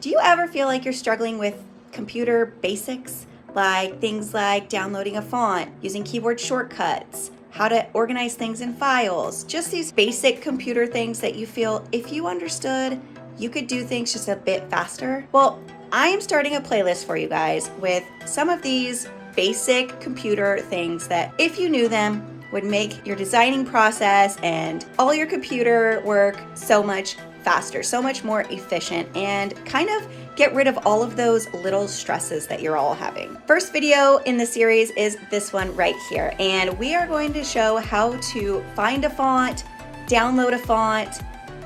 Do you ever feel like you're struggling with computer basics? Like things like downloading a font, using keyboard shortcuts, how to organize things in files, just these basic computer things that you feel if you understood, you could do things just a bit faster? Well, I am starting a playlist for you guys with some of these basic computer things that, if you knew them, would make your designing process and all your computer work so much faster, so much more efficient, and kind of get rid of all of those little stresses that you're all having. First video in the series is this one right here, and we are going to show how to find a font, download a font,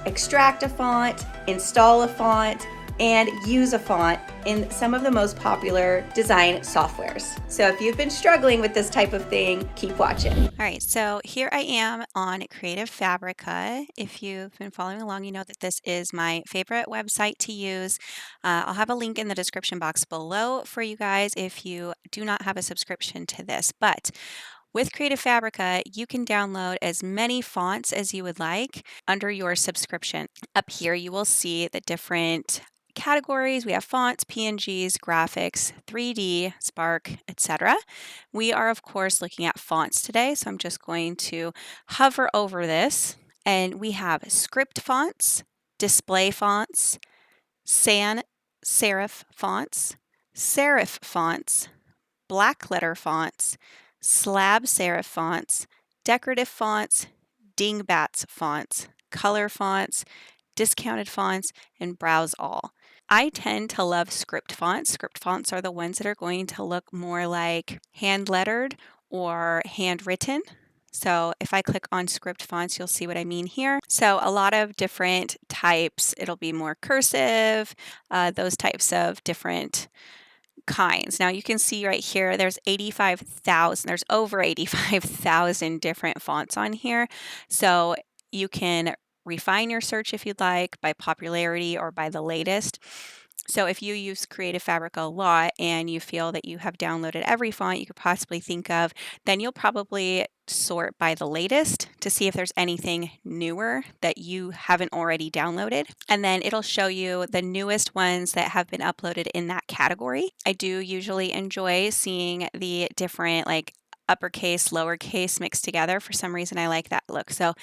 extract a font, install a font, and use a font in some of the most popular design softwares. So if you've been struggling with this type of thing, keep watching. All right, so here I am on Creative Fabrica. If you've been following along, you know that this is my favorite website to use. I'll have a link in the description box below for you guys if you do not have a subscription to this. But with Creative Fabrica, you can download as many fonts as you would like under your subscription. Up here, you will see the different categories. We have fonts, PNGs, graphics, 3D, Spark, etc. We are, of course, looking at fonts today, so I'm just going to hover over this, and we have script fonts, display fonts, sans serif fonts, serif fonts, black letter fonts, slab serif fonts, decorative fonts, dingbats fonts, color fonts, discounted fonts, and browse all. I tend to love script fonts. Script fonts are the ones that are going to look more like hand lettered or handwritten. So if I click on script fonts, you'll see what I mean here. So a lot of different types. It'll be more cursive, those types of different kinds. Now you can see right here, there's over 85,000 different fonts on here. So you can refine your search if you'd like by popularity or by the latest. So if you use Creative Fabric a lot and you feel that you have downloaded every font you could possibly think of, then you'll probably sort by the latest to see if there's anything newer that you haven't already downloaded. And then it'll show you the newest ones that have been uploaded in that category. I do usually enjoy seeing the different like uppercase, lowercase mixed together. For some reason, I like that look. So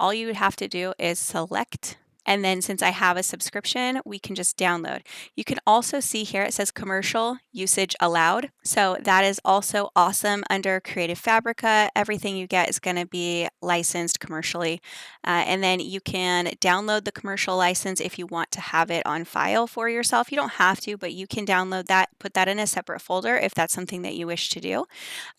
all you would have to do is select, and then since I have a subscription, we can just download. You can also see here it says commercial usage allowed. So that is also awesome under Creative Fabrica. Everything you get is going to be licensed commercially. And then you can download the commercial license if you want to have it on file for yourself. You don't have to, but you can download that, put that in a separate folder if that's something that you wish to do.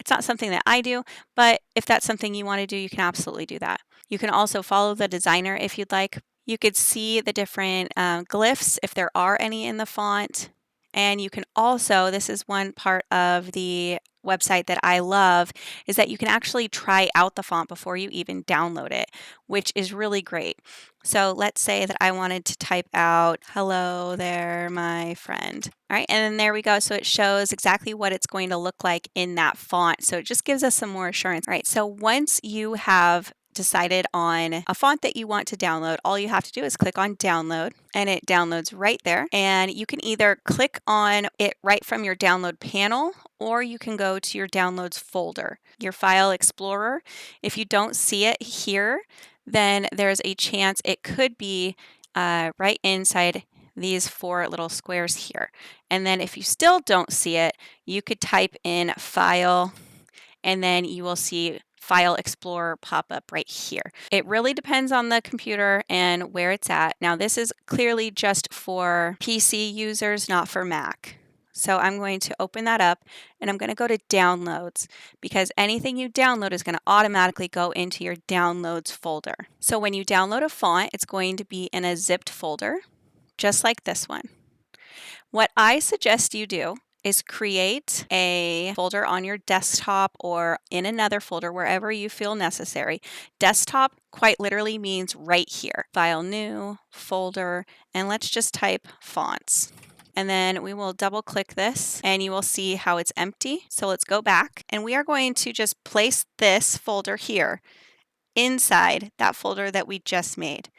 It's not something that I do, but if that's something you want to do, you can absolutely do that. You can also follow the designer if you'd like. You could see the different glyphs if there are any in the font. And you can also, this is one part of the website that I love, is that you can actually try out the font before you even download it, which is really great. So let's say that I wanted to type out, "Hello there, my friend." All right, and then there we go. So it shows exactly what it's going to look like in that font. So it just gives us some more assurance. All right, so once you have decided on a font that you want to download, all you have to do is click on download, and it downloads right there. And you can either click on it right from your download panel, or you can go to your downloads folder, your file explorer. If you don't see it here, then there's a chance it could be right inside these four little squares here. And then if you still don't see it, you could type in file, and then you will see File Explorer pop up right here. It really depends on the computer and where it's at. Now this is clearly just for PC users, not for Mac. So I'm going to open that up, and I'm going to go to downloads, because anything you download is going to automatically go into your downloads folder. So when you download a font, it's going to be in a zipped folder, just like this one. What I suggest you do is create a folder on your desktop or in another folder, wherever you feel necessary. Desktop quite literally means right here. File new, folder, and let's just type fonts. And then we will double click this and you will see how it's empty. So let's go back, and we are going to just place this folder here inside that folder that we just made.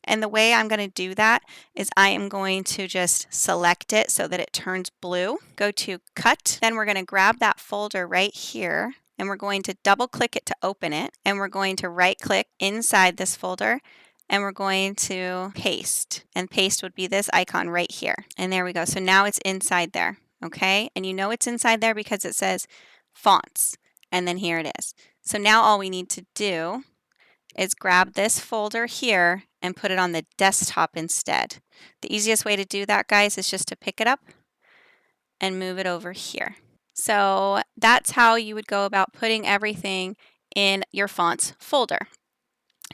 And the way I'm going to do that is I am going to just select it so that it turns blue. Go to Cut. Then we're going to grab that folder right here and we're going to double click it to open it. And we're going to right click inside this folder and we're going to paste. And paste would be this icon right here. And there we go. So now it's inside there. Okay. And you know it's inside there because it says fonts. And then here it is. So now all we need to do is grab this folder here and put it on the desktop instead. The easiest way to do that, guys, is just to pick it up and move it over here. So that's how you would go about putting everything in your fonts folder.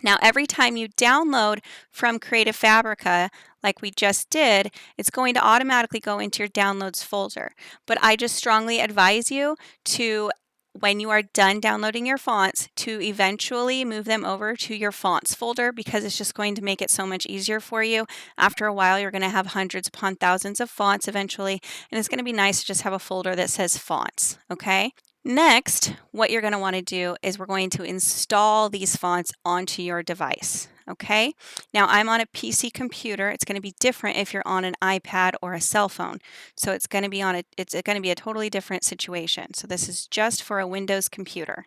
Now, every time you download from Creative Fabrica, like we just did, it's going to automatically go into your downloads folder. But I just strongly advise you to, when you are done downloading your fonts, to eventually move them over to your fonts folder because it's just going to make it so much easier for you. After a while, you're going to have hundreds upon thousands of fonts eventually, and it's going to be nice to just have a folder that says fonts, okay? Next, what you're going to want to do is we're going to install these fonts onto your device, okay? Now, I'm on a PC computer. It's going to be different if you're on an iPad or a cell phone. So it's going to be a totally different situation. So this is just for a Windows computer.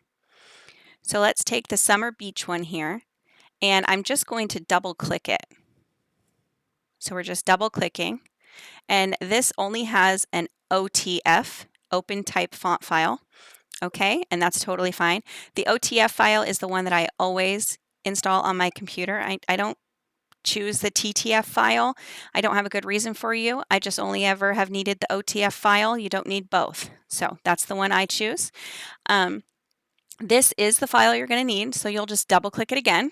So let's take the Summer Beach one here, and I'm just going to double click it. So we're just double clicking, and this only has an OTF, open type font file. Okay, and that's totally fine. The OTF file is the one that I always install on my computer. I don't choose the TTF file. I don't have a good reason for you. I just only ever have needed the OTF file. You don't need both. So that's the one I choose. This is the file you're going to need. So you'll just double click it again.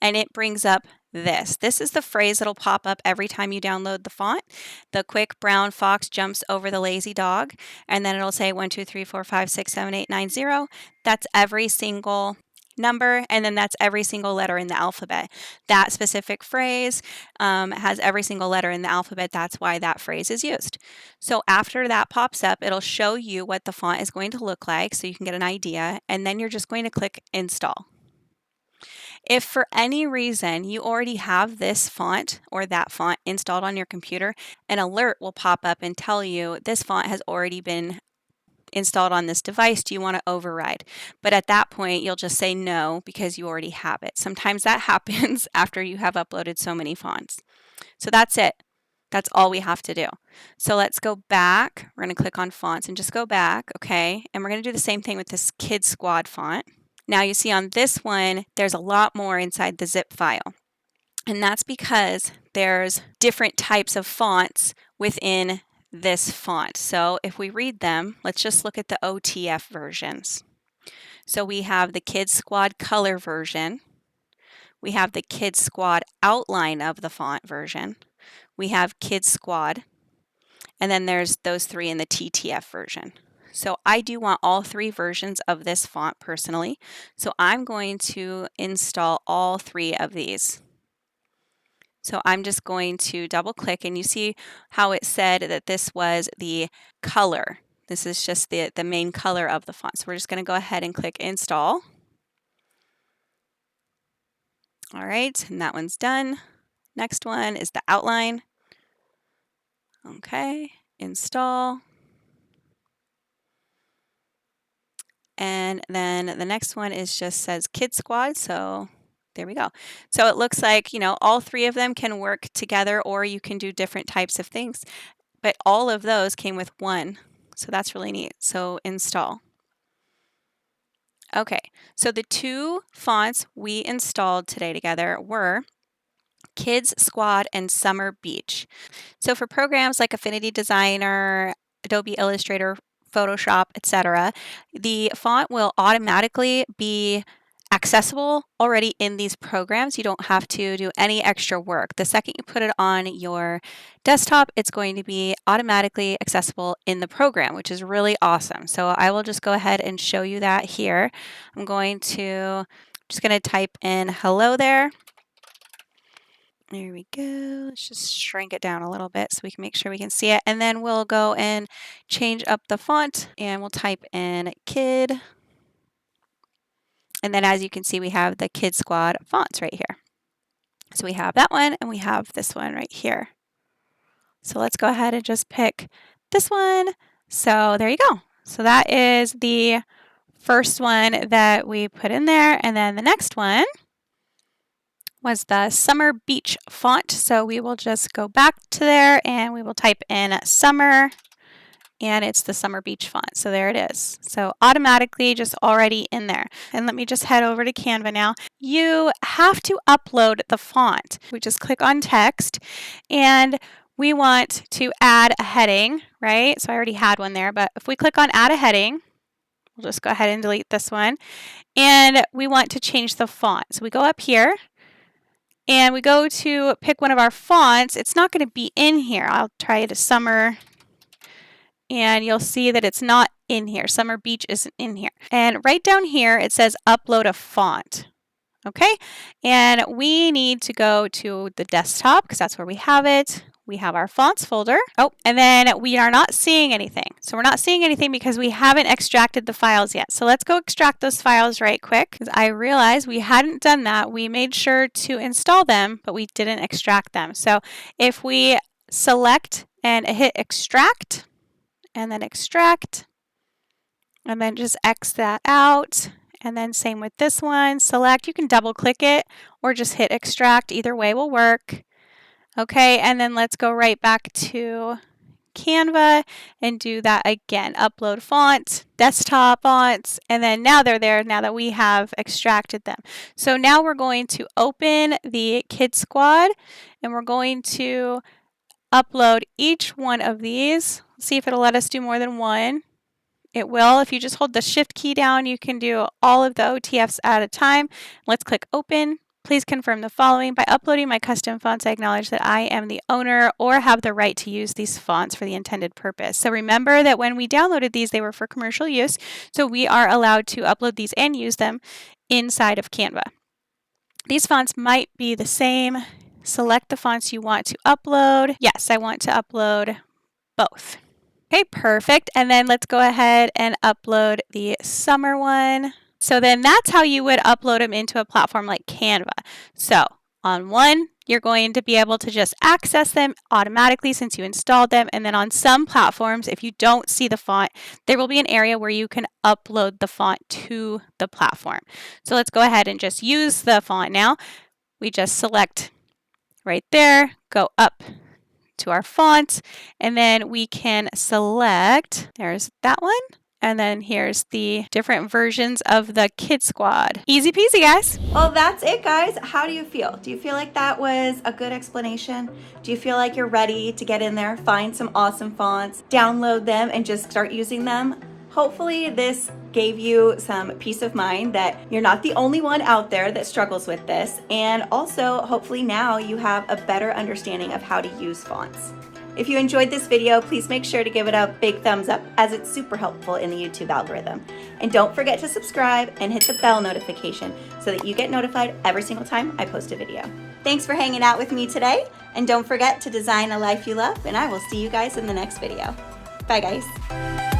And it brings up this. This is the phrase that'll pop up every time you download the font. The quick brown fox jumps over the lazy dog. And then it'll say 1, 2, 3, 4, 5, 6, 7, 8, 9, 0. That's every single number, and then that's every single letter in the alphabet. That specific phrase has every single letter in the alphabet. That's why that phrase is used. So after that pops up, it'll show you what the font is going to look like so you can get an idea, and then you're just going to click install. If for any reason you already have this font or that font installed on your computer, an alert will pop up and tell you this font has already been installed on this device. Do you want to override? But at that point, you'll just say no because you already have it. Sometimes that happens after you have uploaded so many fonts. So that's it. That's all we have to do. So let's go back. We're going to click on fonts and just go back, okay? And we're going to do the same thing with this Kid Squad font. Now you see on this one, there's a lot more inside the zip file. And that's because there's different types of fonts within this font. So if we read them, let's just look at the OTF versions. So we have the Kid Squad color version. We have the Kid Squad outline of the font version. We have Kid Squad. And then there's those three in the TTF version. So I do want all three versions of this font personally. So I'm going to install all three of these. So I'm just going to double click, and you see how it said that this was the color. This is just the main color of the font. So we're just going to go ahead and click install. All right, and that one's done. Next one is the outline. Okay, install. And then the next one is just says Kid Squad, so there we go. So it looks like, all three of them can work together, or you can do different types of things. But all of those came with one, so that's really neat. So install. Okay, so the two fonts we installed today together were Kids Squad and Summer Beach. So for programs like Affinity Designer, Adobe Illustrator, Photoshop, etc., the font will automatically be accessible already in these programs. You don't have to do any extra work. The second you put it on your desktop, it's going to be automatically accessible in the program, which is really awesome. So I will just go ahead and show you that here. I'm just going to type in hello there. There we go. Let's just shrink it down a little bit so we can make sure we can see it. And then we'll go and change up the font, and we'll type in kid. And then as you can see, we have the Kid Squad fonts right here. So we have that one and we have this one right here. So let's go ahead and just pick this one. So there you go. So that is the first one that we put in there. And then the next one was the Summer Beach font. So we will just go back to there and we will type in summer, and it's the Summer Beach font. So there it is. So automatically just already in there. And let me just head over to Canva now. You have to upload the font. We just click on text and we want to add a heading, right? So I already had one there, but if we click on add a heading, we'll just go ahead and delete this one. And we want to change the font. So we go up here and we go to pick one of our fonts. It's not going to be in here. I'll try it as Summer, and you'll see that it's not in here. Summer Beach isn't in here. And right down here, it says upload a font. Okay, and we need to go to the desktop because that's where we have it. We have our fonts folder. Oh, and then we are not seeing anything. So we're not seeing anything because we haven't extracted the files yet. So let's go extract those files right quick because I realized we hadn't done that. We made sure to install them, but we didn't extract them. So if we select and hit extract and then extract and then just X that out. And then same with this one, select, you can double click it or just hit extract, either way will work. Okay, and then let's go right back to Canva and do that again. Upload font, desktop fonts, and then now they're there now that we have extracted them. So now we're going to open the Kid Squad and we're going to upload each one of these. See if it'll let us do more than one. It will. If you just hold the Shift key down, you can do all of the OTFs at a time. Let's click Open. Please confirm the following. By uploading my custom fonts, I acknowledge that I am the owner or have the right to use these fonts for the intended purpose. So remember that when we downloaded these, they were for commercial use. So we are allowed to upload these and use them inside of Canva. These fonts might be the same. Select the fonts you want to upload. Yes, I want to upload both. Okay, perfect. And then let's go ahead and upload the summer one. So then that's how you would upload them into a platform like Canva. So on one, you're going to be able to just access them automatically since you installed them. And then on some platforms, if you don't see the font, there will be an area where you can upload the font to the platform. So let's go ahead and just use the font now. We just select right there, go up to our font, and then we can select, there's that one. And then here's the different versions of the Kid Squad. Easy peasy, guys. Well, that's it, guys. How do you feel? Do you feel like that was a good explanation? Do you feel like you're ready to get in there, find some awesome fonts, download them, and just start using them? Hopefully this gave you some peace of mind that you're not the only one out there that struggles with this. And also, hopefully now you have a better understanding of how to use fonts. If you enjoyed this video, please make sure to give it a big thumbs up as it's super helpful in the YouTube algorithm. And don't forget to subscribe and hit the bell notification so that you get notified every single time I post a video. Thanks for hanging out with me today. And don't forget to design a life you love, and I will see you guys in the next video. Bye, guys.